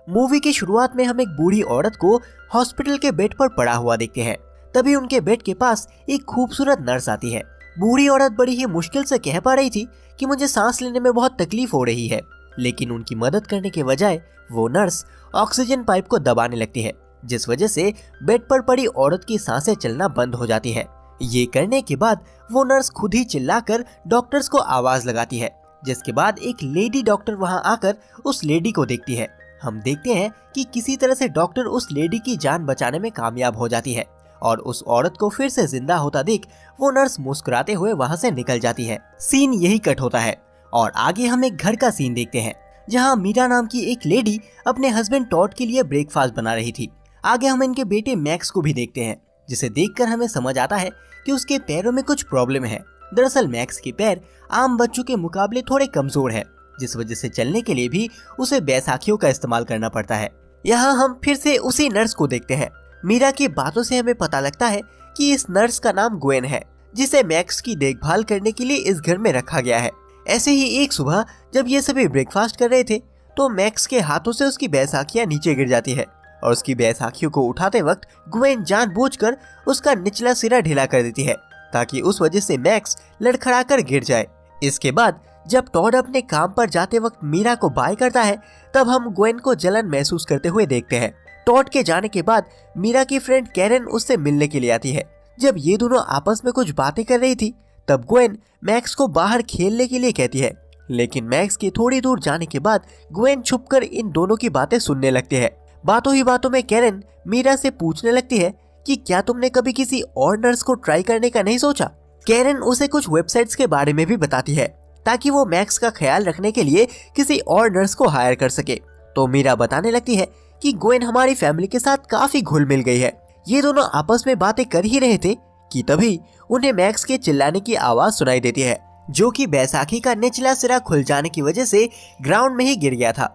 Movie की शुरुआत में हम एक बूढ़ी औरत को हॉस्पिटल के बेड पर पड़ा हुआ देखते हैं। तभी उनके बेड के पास एक खूबसूरत नर्स आती है। बूढ़ी औरत बड़ी ही मुश्किल से कह पा रही थी कि मुझे सांस लेने में बहुत तकलीफ हो रही है, लेकिन उनकी मदद करने के बजाय वो नर्स ऑक्सीजन पाइप को दबाने लगती है, जिस वजह से बेड पर पड़ी औरत की सांसें चलना बंद हो जाती है। ये करने के बाद वो नर्स खुद ही चिल्लाकर डॉक्टर्स को आवाज लगाती है, जिसके बाद एक लेडी डॉक्टर वहां आकर उस लेडी को देखती है। हम देखते हैं कि किसी तरह से डॉक्टर उस लेडी की जान बचाने में कामयाब हो जाती है और उस औरत को फिर से जिंदा होता देख वो नर्स मुस्कुराते हुए वहां से निकल जाती है। सीन यही कट होता है और आगे हम एक घर का सीन देखते हैं, जहां मीरा नाम की एक लेडी अपने हस्बैंड टॉड के लिए ब्रेकफास्ट बना रही थी। आगे हम इनके बेटे मैक्स को भी देखते हैं, जिसे देखकर हमें समझ आता है कि उसके पैरों में कुछ प्रॉब्लम है। दरअसल मैक्स के पैर आम बच्चों के मुकाबले थोड़े कमजोर है, जिस वजह से चलने के लिए भी उसे बैसाखियों का इस्तेमाल करना पड़ता है। यहाँ हम फिर से उसी नर्स को देखते हैं। मीरा की बातों से हमें पता लगता है कि इस नर्स का नाम ग्वेन है, जिसे मैक्स की देखभाल करने के लिए इस घर में रखा गया है। ऐसे ही एक सुबह जब ये सभी ब्रेकफास्ट कर रहे थे तो मैक्स के हाथों से उसकी बैसाखियां नीचे गिर जाती है और उसकी बैसाखियों को उठाते वक्त ग्वेन जानबूझकर उसका निचला सिरा ढीला कर देती है, ताकि उस वजह से मैक्स लड़खड़ाकर गिर जाए। इसके बाद जब टॉड अपने काम पर जाते वक्त मीरा को बाय करता है, तब हम ग्वेन को जलन महसूस करते हुए देखते हैं। टॉड के जाने के बाद मीरा की फ्रेंड कैरन उससे मिलने के लिए आती है। जब ये दोनों आपस में कुछ बातें कर रही थी, तब ग्वेन मैक्स को बाहर खेलने के लिए कहती है, लेकिन मैक्स के थोड़ी दूर जाने के बाद ग्वेन छुपकर इन दोनों की बातें सुनने लगती है। बातों ही बातों में कैरन मीरा से पूछने लगती है कि क्या तुमने कभी किसी और नर्स को ट्राई करने का नहीं सोचा। कैरन उसे कुछ वेबसाइट्स के बारे में भी बताती है, ताकि वो मैक्स का ख्याल रखने के लिए किसी और नर्स को हायर कर सके। तो मीरा बताने लगती है कि ग्वेन हमारी फैमिली के साथ काफी घुल मिल गई है। ये दोनों आपस में बातें कर ही रहे थे कि तभी उन्हें मैक्स के चिल्लाने की आवाज सुनाई देती है, जो कि बैसाखी का निचला सिरा खुल जाने की वजह से ग्राउंड में ही गिर गया था।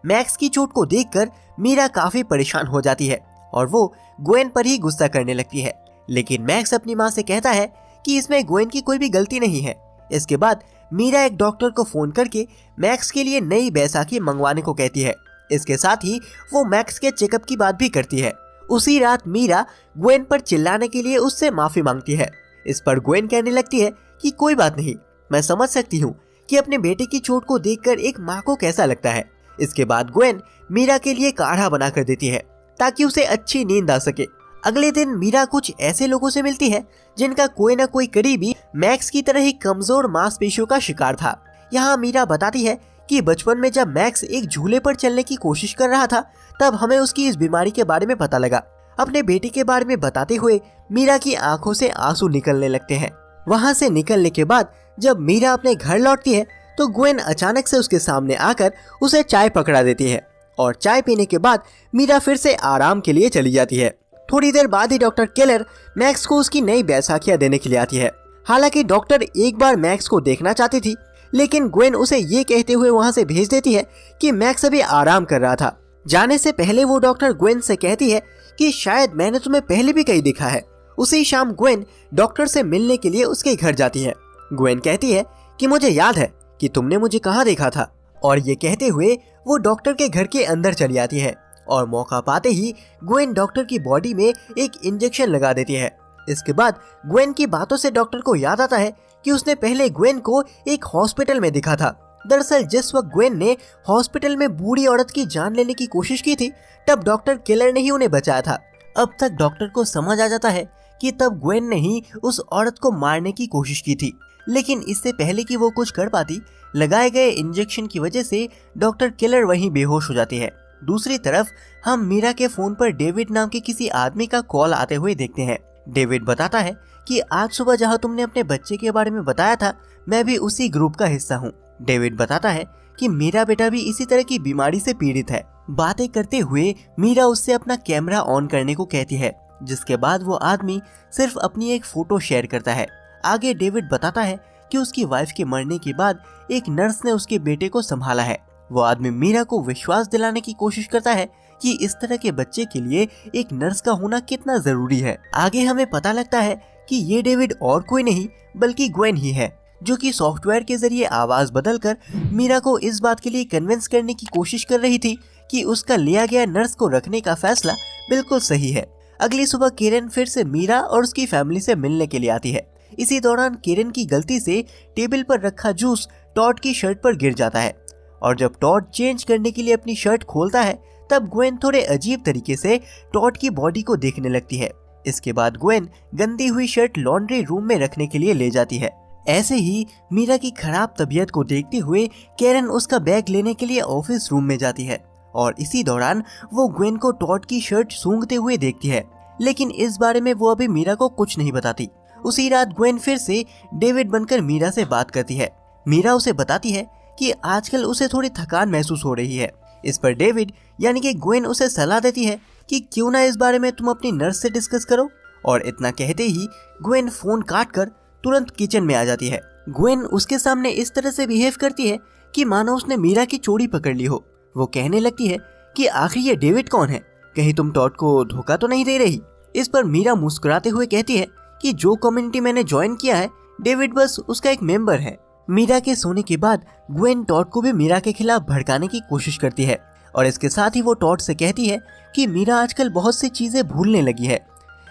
मैक्स की चोट को देखकर मीरा काफी परेशान हो जाती है और वो ग्वेन पर ही गुस्सा करने लगती है, लेकिन मैक्स अपनी माँ से कहता है कि इसमें ग्वेन की कोई भी गलती नहीं है। इसके बाद मीरा एक डॉक्टर को फोन करके मैक्स के लिए नई बैसाखी मंगवाने को कहती है। इसके साथ ही वो मैक्स के चेकअप की बात भी करती है। उसी रात मीरा ग्वेन पर चिल्लाने के लिए उससे माफी मांगती है। इस पर ग्वेन कहने लगती है कि कोई बात नहीं, मैं समझ सकती हूँ कि अपने बेटे की चोट को देखकर एक माँ को कैसा लगता है। इसके बाद ग्वेन मीरा के लिए काढ़ा बना कर देती है, ताकि उसे अच्छी नींद आ सके। अगले दिन मीरा कुछ ऐसे लोगों से मिलती है जिनका कोई ना कोई करीबी मैक्स की तरह ही कमजोर मांसपेशियों का शिकार था। यहाँ मीरा बताती है कि बचपन में जब मैक्स एक झूले पर चलने की कोशिश कर रहा था, तब हमें उसकी इस बीमारी के बारे में पता लगा। अपने बेटे के बारे में बताते हुए मीरा की आंखों से आंसू निकलने लगते हैं। वहाँ से निकलने के बाद जब मीरा अपने घर लौटती है तो ग्वेन अचानक से उसके सामने आकर उसे चाय पकड़ा देती है और चाय पीने के बाद मीरा फिर से आराम के लिए चली जाती है। थोड़ी देर बाद ही डॉक्टर केलर मैक्स को उसकी नई बैसाखियां देने के लिए आती है। हालांकि डॉक्टर एक बार मैक्स को देखना चाहती थी, लेकिन ग्वेन उसे ये कहते हुए वहां से भेज देती है कि मैक्स अभी आराम कर रहा था। जाने से पहले वो डॉक्टर ग्वेन से कहती है कि शायद मैंने तुम्हें पहले भी कहीं देखा है। उसी शाम ग्वेन डॉक्टर से मिलने के लिए उसके घर जाती है। ग्वेन कहती है कि मुझे याद है कि तुमने मुझे कहाँ देखा था, और ये कहते हुए वो डॉक्टर के घर के अंदर चली आती है और मौका पाते ही ग्वेन डॉक्टर की बॉडी में एक इंजेक्शन लगा देती है। इसके बाद ग्वेन की बातों से डॉक्टर को याद आता है कि उसने पहले ग्वेन को एक हॉस्पिटल में देखा था। दरअसल जिस वक्त ग्वेन ने हॉस्पिटल में बूढ़ी औरत की जान लेने की कोशिश की थी, तब डॉक्टर केलर ने ही उन्हें बचाया था। अब तक डॉक्टर को समझ आ जाता है कि तब ग्वेन ने ही उस औरत को मारने की कोशिश की थी, लेकिन इससे पहले कि वो कुछ कर पाती, लगाए गए इंजेक्शन की वजह से डॉक्टर केलर वहीं बेहोश हो जाती है। दूसरी तरफ हम मीरा के फोन पर डेविड नाम के किसी आदमी का कॉल आते हुए देखते हैं। डेविड बताता है कि आज सुबह जहां तुमने अपने बच्चे के बारे में बताया था, मैं भी उसी ग्रुप का हिस्सा हूं। डेविड बताता है कि मेरा बेटा भी इसी तरह की बीमारी से पीड़ित है। बातें करते हुए मीरा उससे अपना कैमरा ऑन करने को कहती है, जिसके बाद वो आदमी सिर्फ अपनी एक फोटो शेयर करता है। आगे डेविड बताता है कि उसकी वाइफ के मरने के बाद एक नर्स ने उसके बेटे को संभाला है। वो आदमी मीरा को विश्वास दिलाने की कोशिश करता है कि इस तरह के बच्चे के लिए एक नर्स का होना कितना जरूरी है। आगे हमें पता लगता है कि ये डेविड और कोई नहीं बल्कि ग्वेन ही है, जो कि सॉफ्टवेयर के जरिए आवाज बदलकर मीरा को इस बात के लिए कन्विंस करने की कोशिश कर रही थी कि उसका लिया गया नर्स को रखने का फैसला बिल्कुल सही है। अगली सुबह किरण फिर से मीरा और उसकी फैमिली से मिलने के लिए आती है। इसी दौरान किरण की गलती से टेबल पर रखा जूस टॉड की शर्ट पर गिर जाता है और जब टॉड चेंज करने के लिए अपनी शर्ट खोलता है तब ग्वेन थोड़े अजीब तरीके से टॉड की बॉडी को देखने लगती है। इसके बाद ग्वेन गंदी हुई शर्ट लॉन्ड्री रूम में रखने के लिए ले जाती है। ऐसे ही मीरा की खराब तबीयत को देखते हुए कैरन उसका बैग लेने के लिए ऑफिस रूम में जाती है और इसी दौरान वो ग्वेन को टॉड की शर्ट सूंघते हुए देखती है, लेकिन इस बारे में वो अभी मीरा को कुछ नहीं बताती। उसी रात ग्वेन फिर से डेविड बनकर मीरा से बात करती है। मीरा उसे बताती है कि आजकल उसे थोड़ी थकान महसूस हो रही है। इस पर डेविड यानी कि ग्वेन उसे सलाह देती है कि क्यों ना इस बारे में तुम अपनी नर्स से डिस्कस करो, और इतना कहते ही ग्वेन फोन काट कर तुरंत किचन में आ जाती है। ग्वेन उसके सामने इस तरह से बिहेव करती है कि मानो उसने मीरा की चोरी पकड़ ली हो। वो कहने लगती है कि आखिर ये डेविड कौन है, कहीं तुम टॉड को धोखा तो नहीं दे रही। इस पर मीरा मुस्कुराते हुए कहती है कि जो कम्युनिटी मैंने ज्वाइन किया है डेविड बस उसका एक मेंबर है। मीरा के सोने के बाद ग्वेन टॉड को भी मीरा के खिलाफ भड़काने की कोशिश करती है और इसके साथ ही वो टॉड से कहती है कि मीरा आजकल बहुत सी चीजें भूलने लगी है।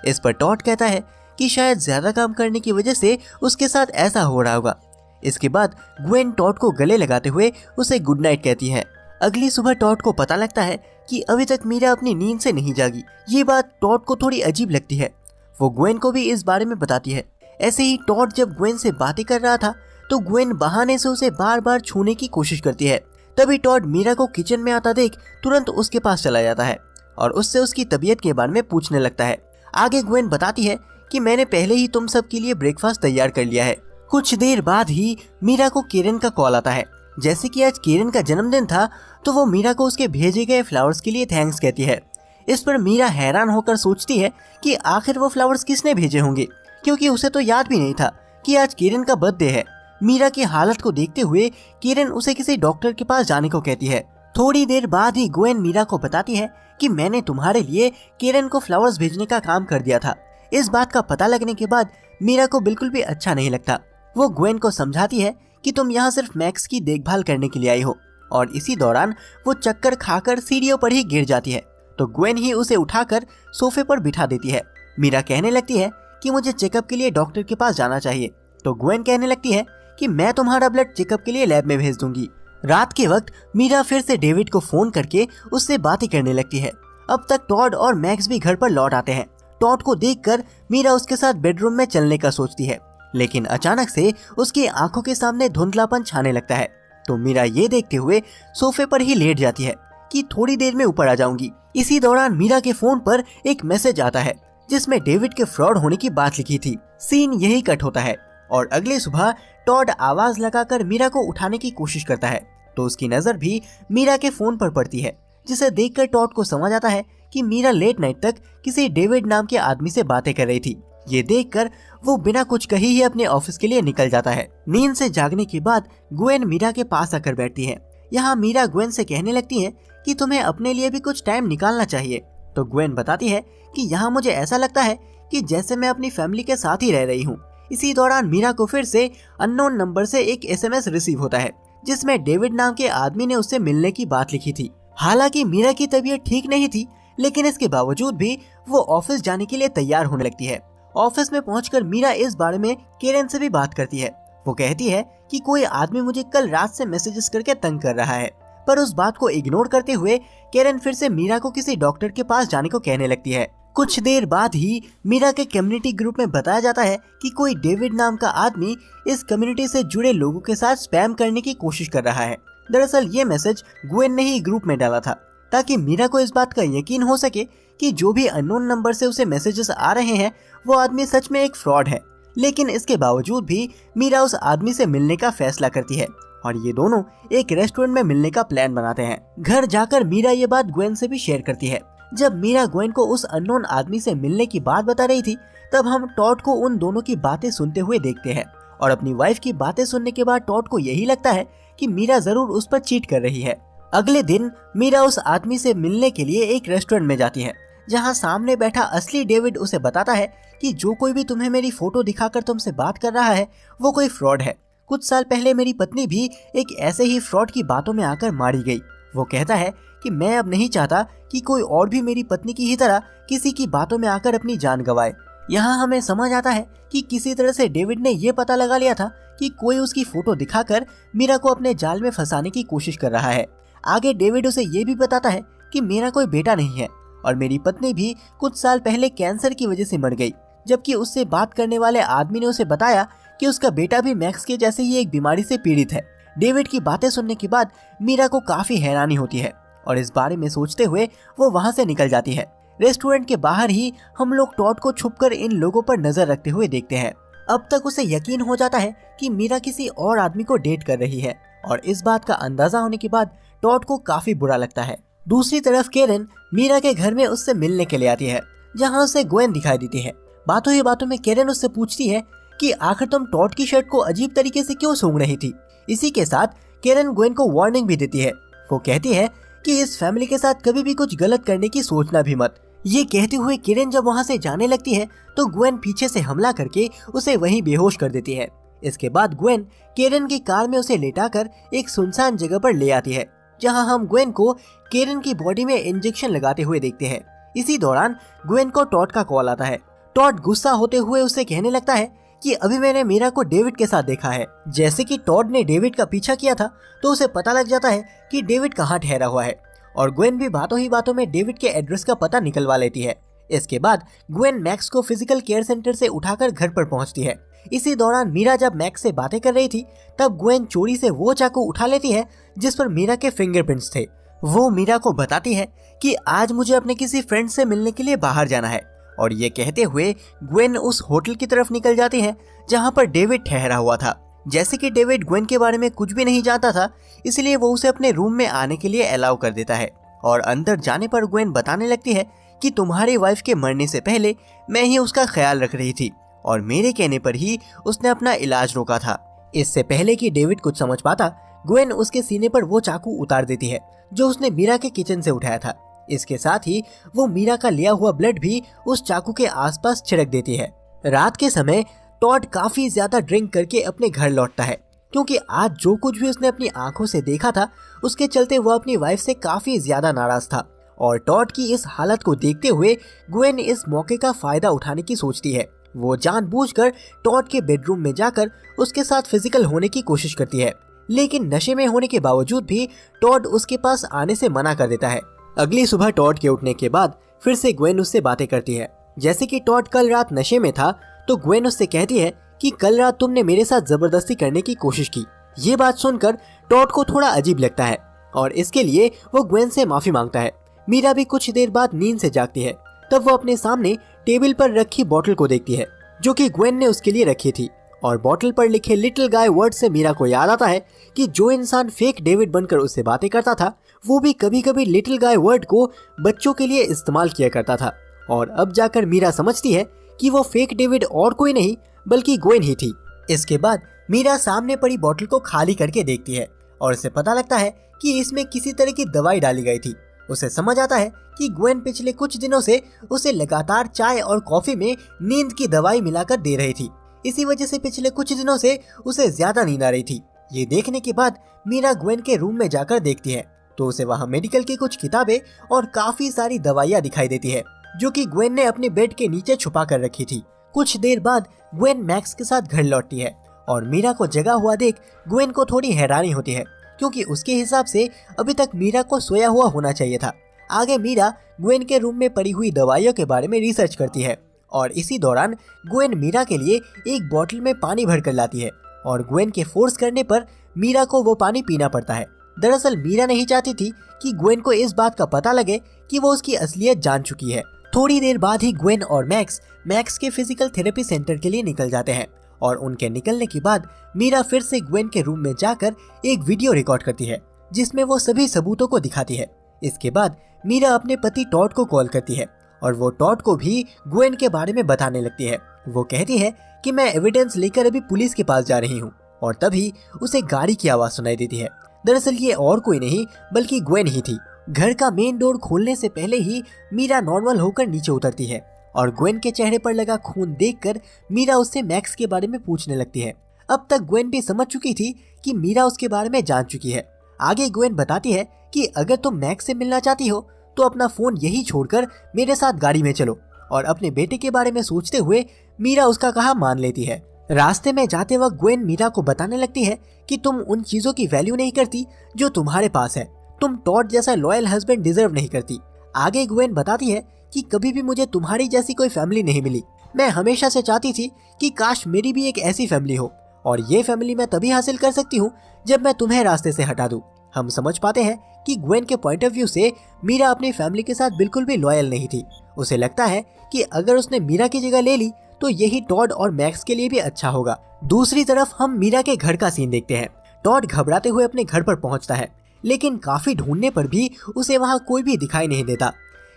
इस पर टॉड कहता है कि शायद ज्यादा काम करने की वजह से उसके साथ ऐसा हो रहा होगा। इसके बाद ग्वेन टॉड को गले लगाते हुए उसे गुड नाइट कहती है। अगली सुबह टॉड को पता लगता है कि अभी तक मीरा अपनी नींद से नहीं जागी। ये बात टॉड को थोड़ी अजीब लगती है। वो ग्वेन को भी इस बारे में बताती है। ऐसे ही टॉड जब ग्वेन से बातें कर रहा था तो ग्वेन बहाने से उसे बार बार छूने की कोशिश करती है। तभी टॉड मीरा को किचन में आता देख तुरंत उसके पास चला जाता है और उससे उसकी तबीयत के बारे में पूछने लगता है। आगे ग्वेन बताती है कि मैंने पहले ही तुम सब के लिए ब्रेकफास्ट तैयार कर लिया है। कुछ देर बाद ही मीरा को किरण का कॉल आता है। जैसे कि आज किरण का जन्मदिन था तो वो मीरा को उसके भेजे गए फ्लावर्स के लिए थैंक्स कहती है। इस पर मीरा हैरान होकर सोचती है कि आखिर वो फ्लावर्स किसने भेजे होंगे, क्योंकि उसे तो याद भी नहीं था कि आज किरण का बर्थडे है। मीरा की हालत को देखते हुए किरण उसे किसी डॉक्टर के पास जाने को कहती है। थोड़ी देर बाद ही ग्वेन मीरा को बताती है कि मैंने तुम्हारे लिए किरण को फ्लावर्स भेजने का काम कर दिया था। इस बात का पता लगने के बाद मीरा को बिल्कुल भी अच्छा नहीं लगता। वो ग्वेन को समझाती है कि तुम यहाँ सिर्फ मैक्स की देखभाल करने के लिए आई हो, और इसी दौरान वो चक्कर खाकर सीढ़ियों पर ही गिर जाती है तो ग्वेन ही उसे उठाकर सोफे पर बिठा देती है। मीरा कहने लगती है कि मुझे चेकअप के लिए डॉक्टर के पास जाना चाहिए तो ग्वेन कहने लगती है कि मैं तुम्हारा ब्लड चेकअप के लिए लैब में भेज दूंगी। रात के वक्त मीरा फिर से डेविड को फोन करके उससे बातें करने लगती है। अब तक टॉड और मैक्स भी घर पर लौट आते हैं। टॉड को देखकर मीरा उसके साथ बेडरूम में चलने का सोचती है, लेकिन अचानक से उसकी आंखों के सामने धुंधलापन छाने लगता है तो मीरा ये देखते हुए सोफे पर ही लेट जाती है कि थोड़ी देर में ऊपर आ जाऊंगी। इसी दौरान मीरा के फोन पर एक मैसेज आता है जिसमें डेविड के फ्रॉड होने की बात लिखी थी। सीन यही कट होता है और अगली सुबह टॉड आवाज लगाकर मीरा को उठाने की कोशिश करता है तो उसकी नजर भी मीरा के फोन पर पड़ती है, जिसे देखकर टॉड को समझ आता है कि मीरा लेट नाइट तक किसी डेविड नाम के आदमी से बातें कर रही थी। ये देखकर वो बिना कुछ कही ही अपने ऑफिस के लिए निकल जाता है। नींद से जागने के बाद ग्वेन मीरा के पास आकर बैठती है। यहाँ मीरा ग्वेन से कहने लगती है कि तुम्हें अपने लिए भी कुछ टाइम निकालना चाहिए। तो ग्वेन बताती है कि यहाँ मुझे ऐसा लगता है कि जैसे मैं अपनी फैमिली के साथ ही रह रही हूँ। इसी दौरान मीरा को फिर से अननोन नंबर से एक SMS रिसीव होता है जिसमें डेविड नाम के आदमी ने उससे मिलने की बात लिखी थी। हालांकि मीरा की तबीयत ठीक नहीं थी, लेकिन इसके बावजूद भी वो ऑफिस जाने के लिए तैयार होने लगती है। ऑफिस में पहुंचकर मीरा इस बारे में किरण से भी बात करती है। वो कहती है कि कोई आदमी मुझे कल रात से मैसेजेस करके तंग कर रहा है, पर उस बात को इग्नोर करते हुए किरण फिर से मीरा को किसी डॉक्टर के पास जाने को कहने लगती है। कुछ देर बाद ही मीरा के कम्युनिटी ग्रुप में बताया जाता है कि कोई डेविड नाम का आदमी इस कम्युनिटी से जुड़े लोगों के साथ स्पैम करने की कोशिश कर रहा है। दरअसल ये मैसेज ग्वेन ने ही ग्रुप में डाला था ताकि मीरा को इस बात का यकीन हो सके कि जो भी अननोन नंबर से उसे मैसेजेस आ रहे हैं वो आदमी सच में एक फ्रॉड है। लेकिन इसके बावजूद भी मीरा उस आदमी से मिलने का फैसला करती है और ये दोनों एक रेस्टोरेंट में मिलने का प्लान बनाते हैं। घर जाकर मीरा ये बात ग्वेन से भी शेयर करती है। जब मीरा ग्वेन को उस अननोन आदमी से मिलने की बात बता रही थी तब हम टॉड को उन दोनों की बातें सुनते हुए देखते हैं और अपनी वाइफ की बातें सुनने के बाद टॉड को यही लगता है कि मीरा जरूर उस पर चीट कर रही है। अगले दिन मीरा उस आदमी से मिलने के लिए एक रेस्टोरेंट में जाती है जहां सामने बैठा असली डेविड उसे बताता है कि जो कोई भी तुम्हें मेरी फोटो दिखाकर तुमसे बात कर रहा है वो कोई फ्रॉड है। कुछ साल पहले मेरी पत्नी भी एक ऐसे ही फ्रॉड की बातों में आकर मारी गई। वो कहता है कि मैं अब नहीं चाहता कि कोई और भी मेरी पत्नी की ही तरह किसी की बातों में आकर अपनी जान गंवाए। यहाँ हमें समझ आता है कि किसी तरह से डेविड ने ये पता लगा लिया था कि कोई उसकी फोटो दिखाकर मीरा को अपने जाल में फंसाने की कोशिश कर रहा है। आगे डेविड उसे ये भी बताता है कि मेरा कोई बेटा नहीं है और मेरी पत्नी भी कुछ साल पहले कैंसर की वजह से मर गई, जबकि उससे बात करने वाले आदमी ने उसे बताया कि उसका बेटा भी मैक्स के जैसे ही एक बीमारी से पीड़ित है। डेविड की बातें सुनने के बाद मीरा को काफी हैरानी होती है और इस बारे में सोचते हुए वो वहाँ से निकल जाती है। रेस्टोरेंट के बाहर ही हम लोग टॉड को छुपकर इन लोगों पर नजर रखते हुए देखते हैं। अब तक उसे यकीन हो जाता है कि मीरा किसी और आदमी को डेट कर रही है और इस बात का अंदाजा होने के बाद टॉड को काफी बुरा लगता है। दूसरी तरफ केरन मीरा के घर में उससे मिलने के लिए आती है, जहाँ उसे ग्वेन दिखाई देती है। बातों ही बातों में केरन उससे पूछती है कि आखिर तुम टॉड की शर्ट को अजीब तरीके से क्यों सूंघ रही थी। इसी के साथ केरन ग्वेन को वार्निंग भी देती है। वो कहती है कि इस फैमिली के साथ कभी भी कुछ गलत करने की सोचना भी मत। ये कहते हुए केरन जब वहाँ से जाने लगती है तो ग्वेन पीछे से हमला करके उसे वहीं बेहोश कर देती है। इसके बाद ग्वेन केरन की कार में उसे लेटाकर एक सुनसान जगह पर ले आती है, जहां हम ग्वेन को केरन की बॉडी में इंजेक्शन लगाते हुए देखते हैं। इसी दौरान ग्वेन को टॉड का कॉल आता है। टॉड गुस्सा होते हुए उसे कहने लगता है कि अभी मैंने मीरा को डेविड के साथ देखा है। जैसे कि टॉड ने डेविड का पीछा किया था तो उसे पता लग जाता है कि डेविड कहाँ ठहरा हुआ है और ग्वेन भी बातों ही बातों में डेविड के एड्रेस का पता निकलवा लेती है। इसके बाद ग्वेन मैक्स को फिजिकल केयर सेंटर से उठाकर घर पर पहुंचती है। इसी दौरान मीरा जब मैक्स से बातें कर रही थी तब ग्वेन चोरी से वो चाकू उठा लेती है जिस पर मीरा के फिंगरप्रिंट्स थे। वो मीरा को बताती है कि आज मुझे अपने किसी फ्रेंड से मिलने के लिए बाहर जाना है और ये कहते हुए ग्वेन उस होटल की तरफ निकल जाती है जहाँ पर डेविड ठहरा हुआ था। जैसे कि डेविड ग्वेन के बारे में कुछ भी नहीं जानता था, इसलिए वो उसे अपने रूम में आने के लिए अलाउ कर देता है और अंदर जाने पर ग्वेन बताने लगती है कि तुम्हारी वाइफ के मरने से पहले मैं ही उसका ख्याल रख रही थी और मेरे कहने पर ही उसने अपना इलाज रोका था। इससे पहले कि डेविड कुछ समझ पाता, ग्वेन उसके सीने पर वो चाकू उतार देती है जो उसने मीरा के किचन से उठाया था। इसके साथ ही वो मीरा का लिया हुआ ब्लड भी उस चाकू के आसपास छिड़क देती है। रात के समय टॉड काफी ज्यादा ड्रिंक करके अपने घर लौटता है, क्योंकि आज जो कुछ भी उसने अपनी आंखों से देखा था उसके चलते वो अपनी वाइफ से काफी ज्यादा नाराज था और टॉड की इस हालत को देखते हुए ग्वेन इस मौके का फायदा उठाने की सोचती है। वो जानबूझकर टॉड के बेडरूम में जाकर उसके साथ फिजिकल होने की कोशिश करती है, लेकिन नशे में होने के बावजूद भी टॉड उसके पास आने से मना कर देता है। अगली सुबह टॉड के उठने के बाद फिर से ग्वेन उससे बातें करती है। जैसे कि टॉड कल रात नशे में था तो ग्वेन उससे कहती है कि कल रात तुमने मेरे साथ जबरदस्ती करने की कोशिश की। ये बात सुनकर टॉड को थोड़ा अजीब लगता है और इसके लिए वो ग्वेन से माफी मांगता है। मीरा भी कुछ देर बाद नींद से जागती है। तब वो अपने सामने टेबल पर रखी बोतल को देखती है जो कि ग्वेन ने उसके लिए रखी थी और बोतल पर लिखे लिटिल गाय वर्ड से मीरा को याद आता है कि जो इंसान फेक डेविड बनकर उससे बातें करता था वो भी कभी कभी लिटिल गाय वर्ड को बच्चों के लिए इस्तेमाल किया करता था। और अब जाकर मीरा समझती है कि वो फेक डेविड और कोई नहीं बल्कि ग्वेन ही थी। इसके बाद मीरा सामने पड़ी बोतल को खाली करके देखती है और उसे पता लगता है कि इसमें किसी तरह की दवाई डाली गई थी। उसे समझ आता है कि ग्वेन पिछले कुछ दिनों से उसे लगातार चाय और कॉफी में नींद की दवाई मिलाकर दे रही थी। इसी वजह से पिछले कुछ दिनों से उसे ज्यादा नींद आ रही थी। ये देखने के बाद मीरा ग्वेन के रूम में जाकर देखती है तो उसे वहाँ मेडिकल की कुछ किताबें और काफी सारी दवाइयाँ दिखाई देती है जो कि ग्वेन ने अपने बेड के नीचे छुपा कर रखी थी। कुछ देर बाद ग्वेन मैक्स के साथ घर लौटती है और मीरा को जगा हुआ देख ग्वेन को थोड़ी हैरानी होती है, क्योंकि उसके हिसाब से अभी तक मीरा को सोया हुआ होना चाहिए था। आगे मीरा ग्वेन के रूम में पड़ी हुई दवाइयों के बारे में रिसर्च करती है और इसी दौरान ग्वेन मीरा के लिए एक बोतल में पानी भरकर लाती है और ग्वेन के फोर्स करने पर मीरा को वो पानी पीना पड़ता है। दरअसल मीरा नहीं चाहती थी कि ग्वेन को इस बात का पता लगे कि वो उसकी असलियत जान चुकी है। थोड़ी देर बाद ही ग्वेन और मैक्स के फिजिकल थेरेपी सेंटर के लिए निकल जाते हैं और उनके निकलने के बाद मीरा फिर से ग्वेन के रूम में जाकर एक वीडियो रिकॉर्ड करती है जिसमें वो सभी सबूतों को दिखाती है। इसके बाद मीरा अपने पति टॉड को कॉल करती है और वो टॉड को भी ग्वेन के बारे में बताने लगती है। वो कहती है कि मैं एविडेंस लेकर अभी पुलिस के पास जा रही हूँ और तभी उसे गाड़ी की आवाज सुनाई देती है। दरअसल ये और कोई नहीं बल्कि ग्वेन ही थी। घर का मेन डोर खोलने से पहले ही मीरा नॉर्मल होकर नीचे उतरती है और ग्वेन के चेहरे पर लगा खून देखकर मीरा उससे मैक्स के बारे में पूछने लगती है। अब तक ग्वेन भी समझ चुकी थी कि मीरा उसके बारे में जान चुकी है। आगे ग्वेन बताती है कि अगर तुम मैक्स से मिलना चाहती हो तो अपना फोन यही छोड़कर मेरे साथ गाड़ी में चलो। और अपने बेटे के बारे में सोचते हुए मीरा उसका कहा मान लेती है। रास्ते में जाते वक्त ग्वेन मीरा को बताने लगती है कि तुम उन चीजों की वैल्यू नहीं करती जो तुम्हारे पास है, तुम टॉड जैसा लॉयल हस्बैंड डिजर्व नहीं करती। आगे ग्वेन बताती है कि कभी भी मुझे तुम्हारी जैसी कोई फैमिली नहीं मिली, मैं हमेशा से चाहती थी कि काश मेरी भी एक ऐसी फैमिली हो, और ये फैमिली मैं तभी हासिल कर सकती हूँ जब मैं तुम्हें रास्ते से हटा दूँ। हम समझ पाते हैं कि ग्वेन के पॉइंट ऑफ व्यू से मीरा अपनी फैमिली के साथ बिल्कुल भी लॉयल नहीं थी। उसे लगता है कि अगर उसने मीरा की जगह ले ली तो यही टॉड और मैक्स के लिए भी अच्छा होगा। दूसरी तरफ हम मीरा के घर का सीन देखते हैं। टॉड घबराते हुए अपने घर पर पहुंचता है, लेकिन काफी ढूंढने पर भी उसे वहां कोई भी दिखाई नहीं देता।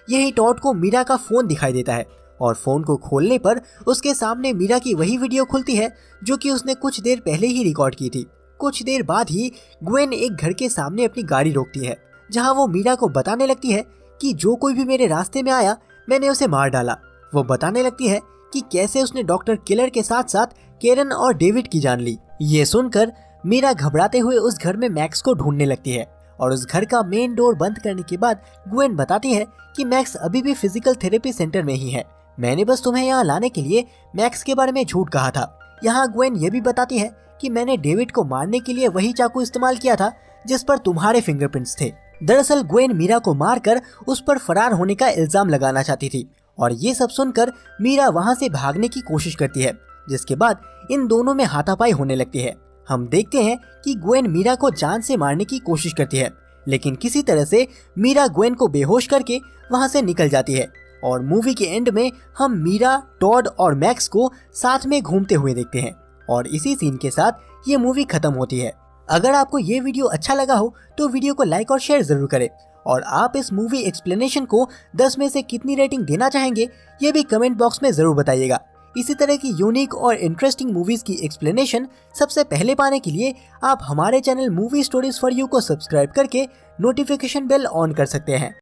यही टॉड को मीरा का फोन दिखाई देता है और फोन को खोलने पर उसके सामने मीरा की वही वीडियो खुलती है जो कि उसने कुछ देर पहले ही रिकॉर्ड की थी। कुछ देर बाद ही ग्वेन एक घर के सामने अपनी गाड़ी रोकती है, जहां वो मीरा को बताने लगती है कि जो कोई भी मेरे रास्ते में आया मैंने उसे मार डाला। वो बताने लगती है कि कैसे उसने डॉक्टर किलर के साथ साथ केरन और डेविड की जान ली। ये सुनकर मीरा घबराते हुए उस घर में मैक्स को ढूंढने लगती है और उस घर का मेन डोर बंद करने के बाद ग्वेन बताती है कि मैक्स अभी भी फिजिकल थेरेपी सेंटर में ही है, मैंने बस तुम्हें यहाँ लाने के लिए मैक्स के बारे में झूठ कहा था। यहाँ ग्वेन ये भी बताती है कि मैंने डेविड को मारने के लिए वही चाकू इस्तेमाल किया था जिस पर तुम्हारे फिंगरप्रिंट्स थे। दरअसल ग्वेन मीरा को मारकर उस पर फरार होने का इल्जाम लगाना चाहती थी और ये सब सुनकर मीरा वहां से भागने की कोशिश करती है, जिसके बाद इन दोनों में हाथापाई होने लगती है। हम देखते हैं कि ग्वेन मीरा को जान से मारने की कोशिश करती है, लेकिन किसी तरह से मीरा ग्वेन को बेहोश करके वहां से निकल जाती है और मूवी के एंड में हम मीरा, टॉड और मैक्स को साथ में घूमते हुए देखते हैं और इसी सीन के साथ ये मूवी खत्म होती है। अगर आपको ये वीडियो अच्छा लगा हो तो वीडियो को लाइक और शेयर जरूर करें और आप इस मूवी एक्सप्लेनेशन को 10 में से कितनी रेटिंग देना चाहेंगे ये भी कमेंट बॉक्स में जरूर बताइएगा। इसी तरह की यूनिक और इंटरेस्टिंग मूवीज की एक्सप्लेनेशन सबसे पहले पाने के लिए आप हमारे channel movie stories for you को सब्सक्राइब करके नोटिफिकेशन बेल ऑन कर सकते हैं।